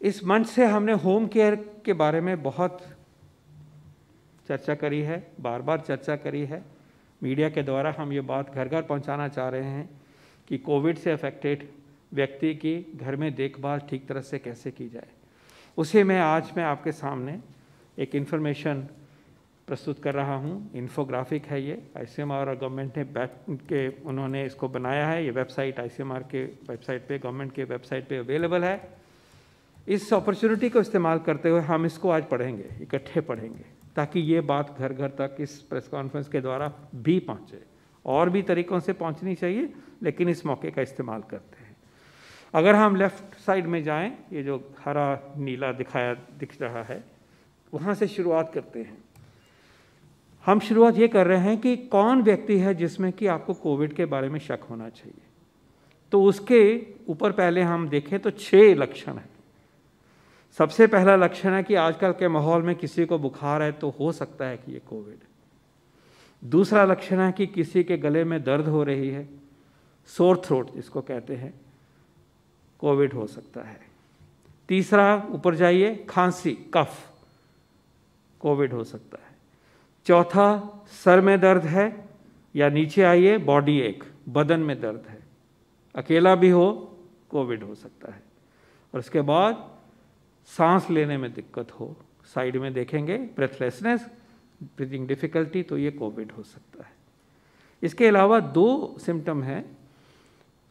इस मंच से हमने होम केयर के बारे में बहुत चर्चा करी है, बार बार चर्चा करी है। मीडिया के द्वारा हम ये बात घर घर पहुंचाना चाह रहे हैं कि कोविड से अफेक्टेड व्यक्ति की घर में देखभाल ठीक तरह से कैसे की जाए। उसे मैं आपके सामने एक इन्फॉर्मेशन प्रस्तुत कर रहा हूँ। इन्फोग्राफिक है ये, आईसीएमआर और गवर्नमेंट ने बैठ के उन्होंने इसको बनाया है। ये वेबसाइट आईसीएमआर के वेबसाइट पे, गवर्नमेंट के वेबसाइट पे अवेलेबल है। इस अपॉर्चुनिटी को इस्तेमाल करते हुए हम इसको आज पढ़ेंगे, इकट्ठे पढ़ेंगे, ताकि ये बात घर घर तक इस प्रेस कॉन्फ्रेंस के द्वारा भी पहुँचे। और भी तरीक़ों से पहुँचनी चाहिए, लेकिन इस मौके का इस्तेमाल करते हैं। अगर हम लेफ़्ट साइड में जाएँ, ये जो हरा नीला दिख रहा है, वहाँ से शुरुआत करते हैं। हम शुरुआत ये कर रहे हैं कि कौन व्यक्ति है जिसमें कि आपको कोविड के बारे में शक होना चाहिए। तो उसके ऊपर पहले हम देखें तो 6 लक्षण हैं। सबसे पहला लक्षण है कि आजकल के माहौल में किसी को बुखार है तो हो सकता है कि ये कोविड। दूसरा लक्षण है कि किसी के गले में दर्द हो रही है, सोर थ्रोट जिसको कहते हैं, कोविड हो सकता है। तीसरा, ऊपर जाइए, खांसी, कफ, कोविड हो सकता है। चौथा, सर में दर्द है, या नीचे आइए, बॉडी एक, बदन में दर्द है, अकेला भी हो, कोविड हो सकता है। और उसके बाद सांस लेने में दिक्कत हो, साइड में देखेंगे, ब्रेथलेसनेस, ब्रीथिंग डिफिकल्टी, तो ये कोविड हो सकता है। इसके अलावा 2 सिम्टम हैं,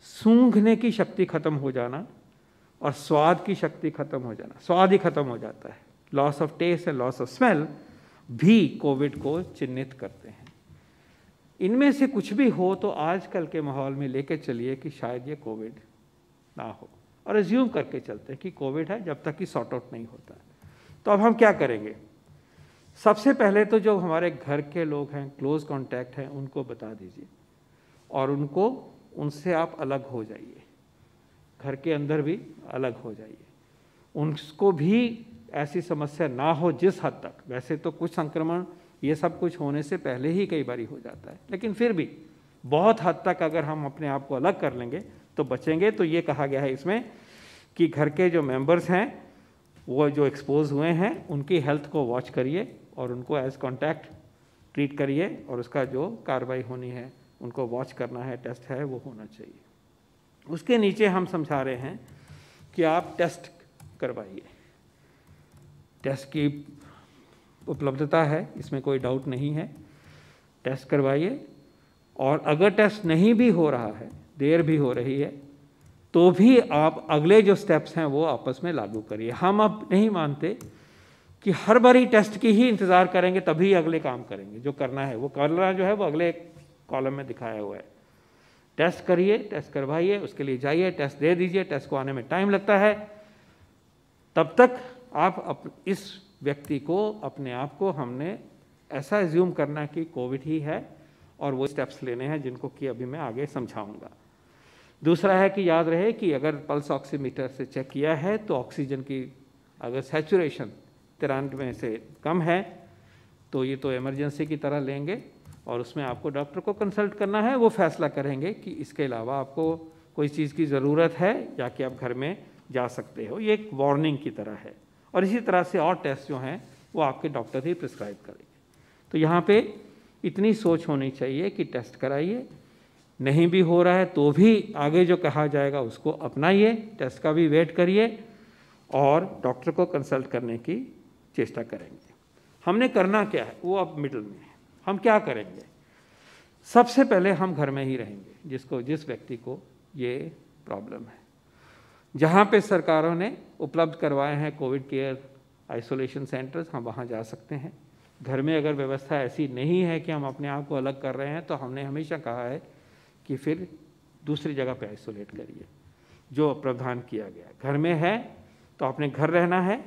सूंघने की शक्ति खत्म हो जाना और स्वाद की शक्ति खत्म हो जाना। स्वाद ही खत्म हो जाता है, loss of taste and loss of smell भी कोविड को चिन्हित करते हैं। इनमें से कुछ भी हो तो आजकल के माहौल में लेके चलिए कि शायद ये कोविड ना हो, और एज्यूम करके चलते हैं कि कोविड है जब तक कि सॉर्ट आउट नहीं होता है। तो अब हम क्या करेंगे? सबसे पहले तो जो हमारे घर के लोग हैं, क्लोज कॉन्टैक्ट हैं, उनको बता दीजिए और उनसे आप अलग हो जाइए, घर के अंदर भी अलग हो जाइए। उनको भी ऐसी समस्या ना हो जिस हद तक, वैसे तो कुछ संक्रमण ये सब कुछ होने से पहले ही कई बार हो जाता है, लेकिन फिर भी बहुत हद तक अगर हम अपने आप को अलग कर लेंगे तो बचेंगे। तो ये कहा गया है इसमें कि घर के जो मेंबर्स हैं, वो जो एक्सपोज हुए हैं, उनकी हेल्थ को वॉच करिए और उनको एज कॉन्टैक्ट ट्रीट करिए, और उसका जो कार्रवाई होनी है, उनको वॉच करना है, टेस्ट है वो होना चाहिए। उसके नीचे हम समझा रहे हैं कि आप टेस्ट करवाइए। टेस्ट की उपलब्धता है, इसमें कोई डाउट नहीं है, टेस्ट करवाइए। और अगर टेस्ट नहीं भी हो रहा है, देर भी हो रही है, तो भी आप अगले जो स्टेप्स हैं वो आपस में लागू करिए। हम अब नहीं मानते कि हर बारी टेस्ट की ही इंतज़ार करेंगे तभी अगले काम करेंगे। जो करना है वो करना जो है वो अगले कॉलम में दिखाया हुआ है। टेस्ट करिए, टेस्ट करवाइए, उसके लिए जाइए, टेस्ट दे दीजिए। टेस्ट को आने में टाइम लगता है, तब तक आप इस व्यक्ति को, अपने आप को, हमने ऐसा एज्यूम करना कि कोविड ही है, और वो स्टेप्स लेने हैं जिनको कि अभी मैं आगे समझाऊंगा। दूसरा है कि याद रहे कि अगर पल्स ऑक्सीमीटर से चेक किया है तो ऑक्सीजन की अगर सैचुरेशन 93 से कम है तो ये तो इमरजेंसी की तरह लेंगे, और उसमें आपको डॉक्टर को कंसल्ट करना है। वो फैसला करेंगे कि इसके अलावा आपको कोई चीज़ की ज़रूरत है या कि आप घर में जा सकते हो। ये एक वार्निंग की तरह है। और इसी तरह से और टेस्ट जो हैं वो आपके डॉक्टर ही प्रिस्क्राइब करेंगे। तो यहाँ पे इतनी सोच होनी चाहिए कि टेस्ट कराइए, नहीं भी हो रहा है तो भी आगे जो कहा जाएगा उसको अपनाइए, टेस्ट का भी वेट करिए और डॉक्टर को कंसल्ट करने की चेष्टा करेंगे। हमने करना क्या है वो अब मिडल में है। हम क्या करेंगे? सबसे पहले हम घर में ही रहेंगे, जिस व्यक्ति को ये प्रॉब्लम है। जहाँ पे सरकारों ने उपलब्ध करवाए हैं कोविड केयर आइसोलेशन सेंटर्स, हम वहाँ जा सकते हैं। घर में अगर व्यवस्था ऐसी नहीं है कि हम अपने आप को अलग कर रहे हैं, तो हमने हमेशा कहा है कि फिर दूसरी जगह पे आइसोलेट करिए, जो प्रावधान किया गया। घर में है तो अपने घर रहना है,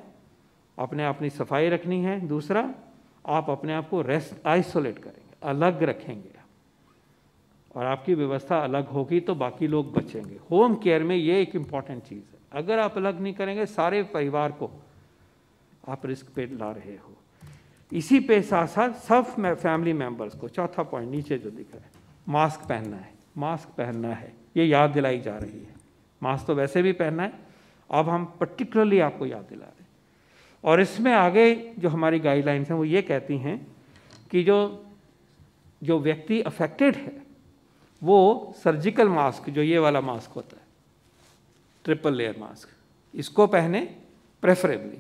अपनी सफाई रखनी है। दूसरा, आप अपने आप को आइसोलेट करेंगे, अलग रखेंगे, और आपकी व्यवस्था अलग होगी तो बाकी लोग बचेंगे। होम केयर में ये एक इम्पॉर्टेंट चीज़ है। अगर आप अलग नहीं करेंगे, सारे परिवार को आप रिस्क पे ला रहे हो। इसी पे साथ साथ सब फैमिली मेंबर्स को, चौथा पॉइंट नीचे जो दिख रहा है, मास्क पहनना है, ये याद दिलाई जा रही है। मास्क तो वैसे भी पहनना है, अब हम पर्टिकुलरली आपको याद दिला रहे हैं। और इसमें आगे जो हमारी गाइडलाइंस हैं वो ये कहती हैं कि जो व्यक्ति अफेक्टेड है वो सर्जिकल मास्क, जो ये वाला मास्क होता है, ट्रिपल लेयर मास्क, इसको पहने प्रेफरेबली,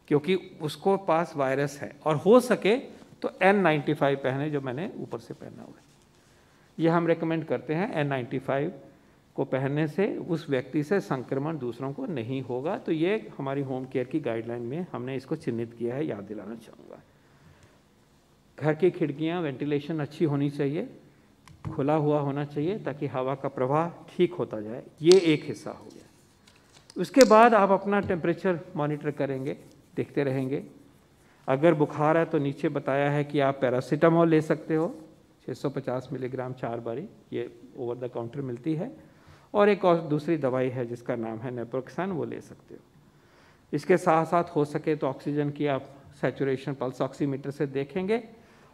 क्योंकि उसको पास वायरस है, और हो सके तो N95 पहने, जो मैंने ऊपर से पहना हुआ है। ये हम रेकमेंड करते हैं, N95 को पहनने से उस व्यक्ति से संक्रमण दूसरों को नहीं होगा। तो ये हमारी होम केयर की गाइडलाइन में हमने इसको चिन्हित किया है, याद दिलाना चाहूँगा। घर की खिड़कियाँ, वेंटिलेशन अच्छी होनी चाहिए, खुला हुआ होना चाहिए ताकि हवा का प्रवाह ठीक होता जाए। ये एक हिस्सा हो गया। उसके बाद आप अपना टेम्परेचर मॉनिटर करेंगे, देखते रहेंगे। अगर बुखार है तो नीचे बताया है कि आप पैरासीटामोल ले सकते हो, 650 मिलीग्राम 4 बारी, ये ओवर द काउंटर मिलती है। और एक और दूसरी दवाई है जिसका नाम है नेप्रोक्सन, वो ले सकते हो। इसके साथ साथ हो सके तो ऑक्सीजन की आप सैचुरेशन पल्स ऑक्सीमीटर से देखेंगे,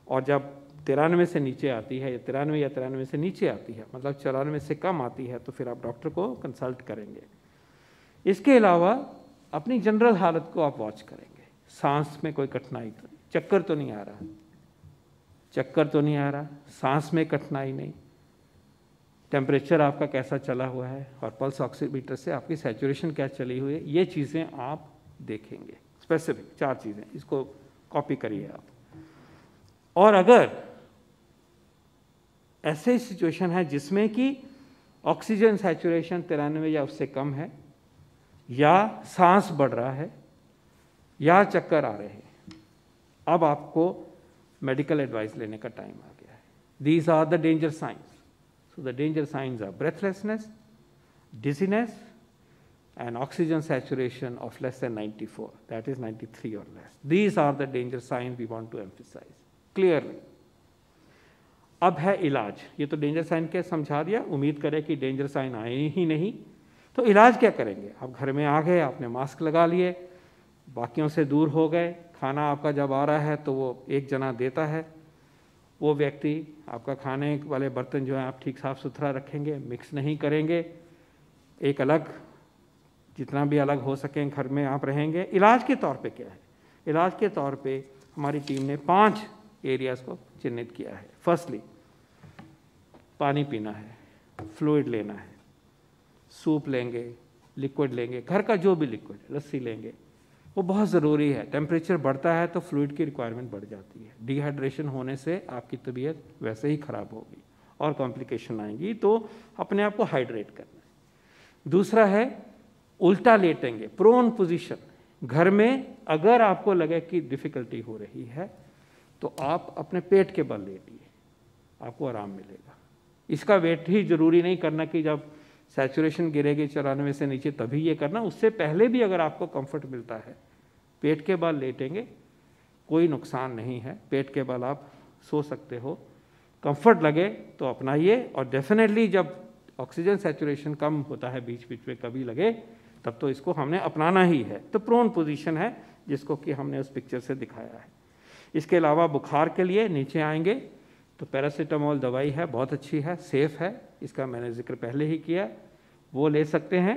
और जब 93 से नीचे आती है, या 93 से नीचे आती है, मतलब 94 से कम आती है, तो फिर आप डॉक्टर को कंसल्ट करेंगे। इसके अलावा अपनी जनरल हालत को आप वॉच करेंगे। सांस में कोई कठिनाई तो नहीं, चक्कर तो नहीं आ रहा, सांस में कठिनाई नहीं, टेम्परेचर आपका कैसा चला हुआ है, और पल्स ऑक्सीमीटर से आपकी सैचुरेशन क्या चली हुई है, ये चीज़ें आप देखेंगे। स्पेसिफिक 4 चीज़ें, इसको कॉपी करिए आप। और अगर ऐसे सिचुएशन है जिसमें कि ऑक्सीजन सैचुरेशन 93 या उससे कम है, या सांस बढ़ रहा है, या चक्कर आ रहे हैं, अब आपको मेडिकल एडवाइस लेने का टाइम आ गया है। These are the danger signs. So the danger signs are breathlessness, dizziness, and oxygen saturation of less than 94, that is 93 or less. These are the danger signs we want to emphasize clearly. अब है इलाज। ये तो danger sign के समझा दिया, उम्मीद करें कि डेंजर साइन आए ही नहीं। तो इलाज क्या करेंगे? आप घर में आ गए, आपने मास्क लगा लिए, बाकियों से दूर हो गए, खाना आपका जब आ रहा है तो वो एक जना देता है, वो व्यक्ति आपका खाने वाले बर्तन जो है आप ठीक साफ सुथरा रखेंगे, मिक्स नहीं करेंगे, एक अलग, जितना भी अलग हो सके घर में आप रहेंगे। इलाज के तौर पे क्या है? इलाज के तौर पे हमारी टीम ने 5 एरियाज़ को चिन्हित किया है। फर्स्टली, पानी पीना है, फ्लूइड लेना है, सूप लेंगे, लिक्विड लेंगे, घर का जो भी लिक्विड, लस्सी लेंगे, वो बहुत ज़रूरी है। टेम्परेचर बढ़ता है तो फ्लूइड की रिक्वायरमेंट बढ़ जाती है। डिहाइड्रेशन होने से आपकी तबीयत वैसे ही ख़राब होगी और कॉम्प्लिकेशन आएंगी, तो अपने आप को हाइड्रेट करना है। दूसरा है उल्टा लेटेंगे, प्रोन पोजीशन। घर में अगर आपको लगे कि डिफ़िकल्टी हो रही है तो आप अपने पेट के बल लेटिए, आपको आराम मिलेगा। इसका वेट ही ज़रूरी नहीं करना कि जब सैचुरेशन गिरेगी 94 से नीचे तभी ये करना, उससे पहले भी अगर आपको कंफर्ट मिलता है, पेट के बल लेटेंगे, कोई नुकसान नहीं है। पेट के बल आप सो सकते हो, कंफर्ट लगे तो अपनाइए। और डेफिनेटली जब ऑक्सीजन सैचुरेशन कम होता है, बीच बीच में कभी लगे, तब तो इसको हमने अपनाना ही है। तो प्रोन पोजीशन है, जिसको कि हमने उस पिक्चर से दिखाया है। इसके अलावा बुखार के लिए नीचे आएंगे तो पैरासीटामोल दवाई है, बहुत अच्छी है, सेफ़ है, इसका मैंने जिक्र पहले ही किया, वो ले सकते हैं।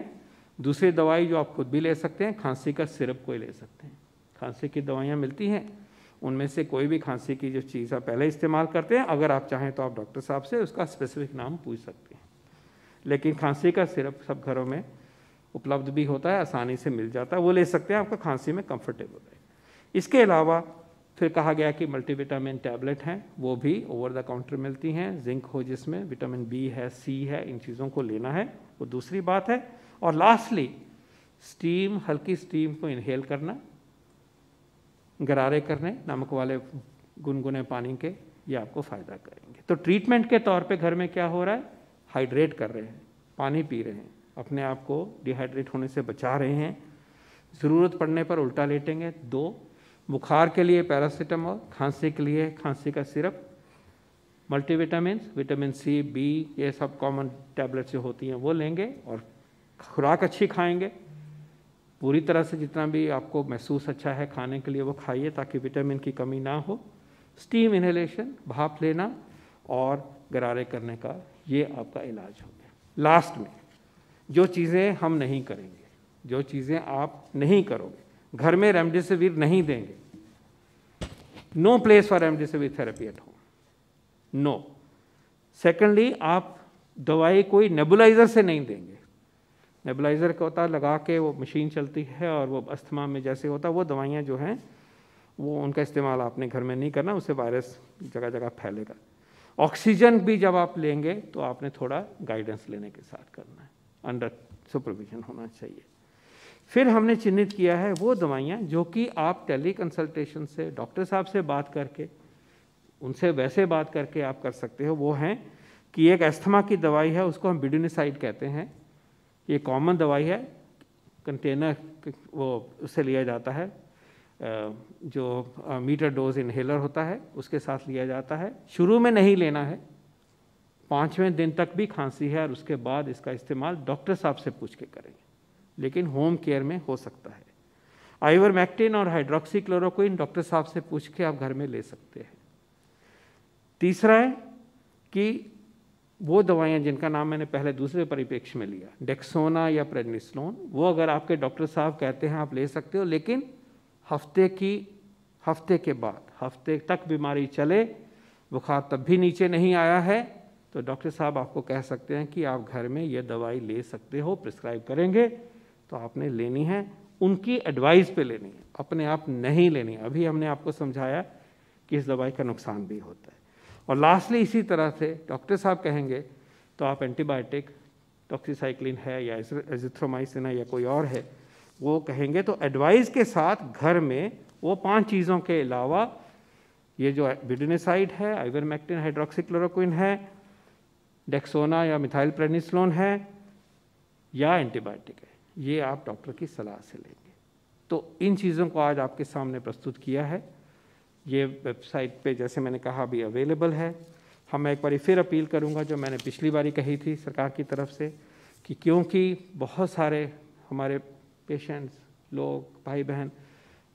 दूसरी दवाई जो आप खुद भी ले सकते हैं, खांसी का सिरप कोई ले सकते हैं। खांसी की दवाइयाँ मिलती हैं, उनमें से कोई भी खांसी की जो चीज़ आप पहले इस्तेमाल करते हैं, अगर आप चाहें तो आप डॉक्टर साहब से उसका स्पेसिफिक नाम पूछ सकते हैं। लेकिन खांसी का सिरप सब घरों में उपलब्ध भी होता है, आसानी से मिल जाता है, वो ले सकते हैं, आपका खांसी में कंफर्टेबल है। इसके अलावा फिर कहा गया कि मल्टीविटामिन टैबलेट हैं, वो भी ओवर द काउंटर मिलती हैं, जिंक हो जिसमें, विटामिन बी है, सी है, इन चीज़ों को लेना है, वो दूसरी बात है। और लास्टली, स्टीम, हल्की स्टीम को इनहेल करना, गरारे करने नमक वाले गुनगुने पानी के, ये आपको फ़ायदा करेंगे। तो ट्रीटमेंट के तौर पे घर में क्या हो रहा है? हाइड्रेट कर रहे हैं, पानी पी रहे हैं, अपने आप को डिहाइड्रेट होने से बचा रहे हैं। ज़रूरत पड़ने पर उल्टा लेटेंगे। 2, बुखार के लिए पैरासीटामोल, खांसी के लिए खांसी का syrup, multivitamin, vitamin C, B, ये सब कॉमन टैबलेट्स जो होती हैं वो लेंगे। और खुराक अच्छी खाएंगे, पूरी तरह से जितना भी आपको महसूस अच्छा है खाने के लिए वो खाइए, ताकि विटामिन की कमी ना हो। स्टीम इनहेलेशन, भाप लेना और गरारे करने का, ये आपका इलाज हो गया। लास्ट में जो चीज़ें हम नहीं करेंगे, जो चीज़ें आप नहीं करोगे। घर में रेमडेसिविर नहीं देंगे, no place for remdesivir therapy at home, no. Secondly, आप दवाई कोई नेबुलाइज़र से नहीं देंगे। नेबुलाइज़र का होता है लगा के वो मशीन चलती है और वो अस्थमा में जैसे होता है, वो दवाइयाँ जो हैं वो उनका इस्तेमाल आपने घर में नहीं करना, उससे वायरस जगह जगह फैलेगा। ऑक्सीजन भी जब आप लेंगे तो आपने थोड़ा गाइडेंस लेने के साथ करना है, अंडर सुपरविजन होना चाहिए। फिर हमने चिन्हित किया है वो दवाइयाँ जो कि आप टेली कंसल्टेशन से डॉक्टर साहब से बात करके, उनसे वैसे बात करके आप कर सकते हो। वो हैं कि एक अस्थमा की दवाई है, उसको हम बिडुनिसाइड कहते हैं। ये कॉमन दवाई है, कंटेनर वो उससे लिया जाता है, जो मीटर डोज इन्हेलर होता है उसके साथ लिया जाता है। शुरू में नहीं लेना है, 5वें दिन तक भी खांसी है और उसके बाद इसका इस्तेमाल डॉक्टर साहब से पूछ के करेंगे, लेकिन होम केयर में हो सकता है। आइवरमेक्टिन और हाइड्रोक्सीक्लोरोक्विन डॉक्टर साहब से पूछ के आप घर में ले सकते हैं। तीसरा है कि वो दवाइयाँ जिनका नाम मैंने पहले दूसरे परिप्रेक्ष्य में लिया, डेक्सोना या प्रेडनिसोलोन, वो अगर आपके डॉक्टर साहब कहते हैं आप ले सकते हो, लेकिन हफ्ते के बाद, हफ्ते तक बीमारी चले, बुखार तब भी नीचे नहीं आया है, तो डॉक्टर साहब आपको कह सकते हैं कि आप घर में ये दवाई ले सकते हो, प्रिस्क्राइब करेंगे तो आपने लेनी है, उनकी एडवाइस पे लेनी है, अपने आप नहीं लेनी है। अभी हमने आपको समझाया कि इस दवाई का नुकसान भी होता है। और लास्टली इसी तरह से डॉक्टर साहब कहेंगे तो आप एंटीबायोटिक, डॉक्सीसाइक्लिन है या एजिथ्रोमाइसिन है या कोई और है, वो कहेंगे तो एडवाइस के साथ घर में वो 5 चीज़ों के अलावा ये जो बिडुनिसाइड है, आइवरमेक्टिन, हाइड्रोक्सीक्लोरोक्विन है, डेक्सोना या मिथाइल प्रेडनिसोलोन है या एंटीबायोटिक है, ये आप डॉक्टर की सलाह से लेंगे। तो इन चीज़ों को आज आपके सामने प्रस्तुत किया है। ये वेबसाइट पे जैसे मैंने कहा अभी अवेलेबल है। हम एक बार फिर अपील करूँगा जो मैंने पिछली बारी कही थी सरकार की तरफ से, कि क्योंकि बहुत सारे हमारे पेशेंट्स, लोग, भाई बहन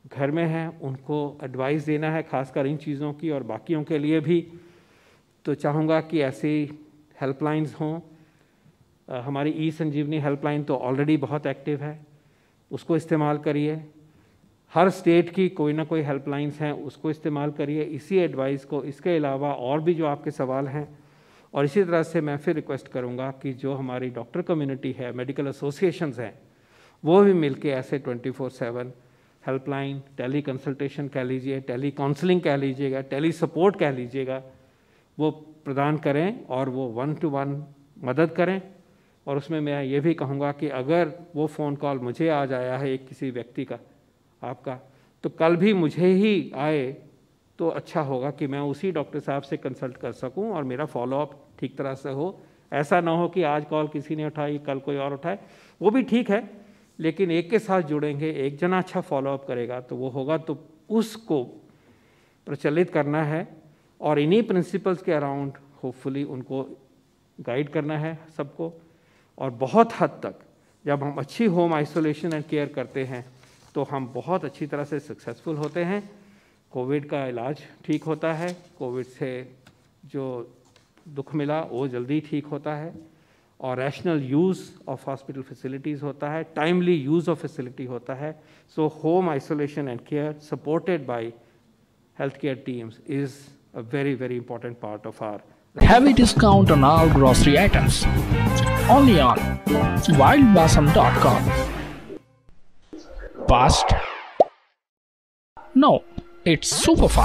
घर में हैं, उनको एडवाइस देना है खासकर इन चीज़ों की और बाकियों के लिए भी, तो चाहूँगा कि ऐसी हेल्पलाइंस हों। हमारी ई संजीवनी हेल्पलाइन तो ऑलरेडी बहुत एक्टिव है, उसको इस्तेमाल करिए। हर स्टेट की कोई ना कोई हेल्पलाइंस हैं, उसको इस्तेमाल करिए, इसी एडवाइस को। इसके अलावा और भी जो आपके सवाल हैं, और इसी तरह से मैं फिर रिक्वेस्ट करूँगा कि जो हमारी डॉक्टर कम्युनिटी है, मेडिकल एसोसिएशंस हैं, वो भी मिलके ऐसे 24/7 हेल्पलाइन, टेली कंसल्टेशन कह लीजिए, टेली काउंसलिंग कह लीजिएगा, टेली सपोर्ट कह लीजिएगा, वो प्रदान करें और वो 1-to-1 मदद करें। और उसमें मैं ये भी कहूँगा कि अगर वो फ़ोन कॉल मुझे आज आया है एक किसी व्यक्ति का, आपका, तो कल भी मुझे ही आए तो अच्छा होगा कि मैं उसी डॉक्टर साहब से कंसल्ट कर सकूं और मेरा फॉलोअप ठीक तरह से हो। ऐसा ना हो कि आज कॉल किसी ने उठाई, कल कोई और उठाए, वो भी ठीक है, लेकिन एक के साथ जुड़ेंगे, एक जना अच्छा फॉलोअप करेगा तो वो होगा। तो उसको प्रचलित करना है और इन्हीं प्रिंसिपल्स के अराउंड होपफुली उनको गाइड करना है सबको। और बहुत हद तक जब हम अच्छी होम आइसोलेशन एंड केयर करते हैं तो हम बहुत अच्छी तरह से सक्सेसफुल होते हैं। कोविड का इलाज ठीक होता है, कोविड से जो दुख मिला वो जल्दी ठीक होता है, और rational use of hospital facilities होता है, टाइमली यूज़ ऑफ फैसिलिटी होता है। So home isolation and care supported by health care teams is a very, very important part of our. Heavy discount on all grocery items. Only on wildblossom.com. Fast? No, it's super fast.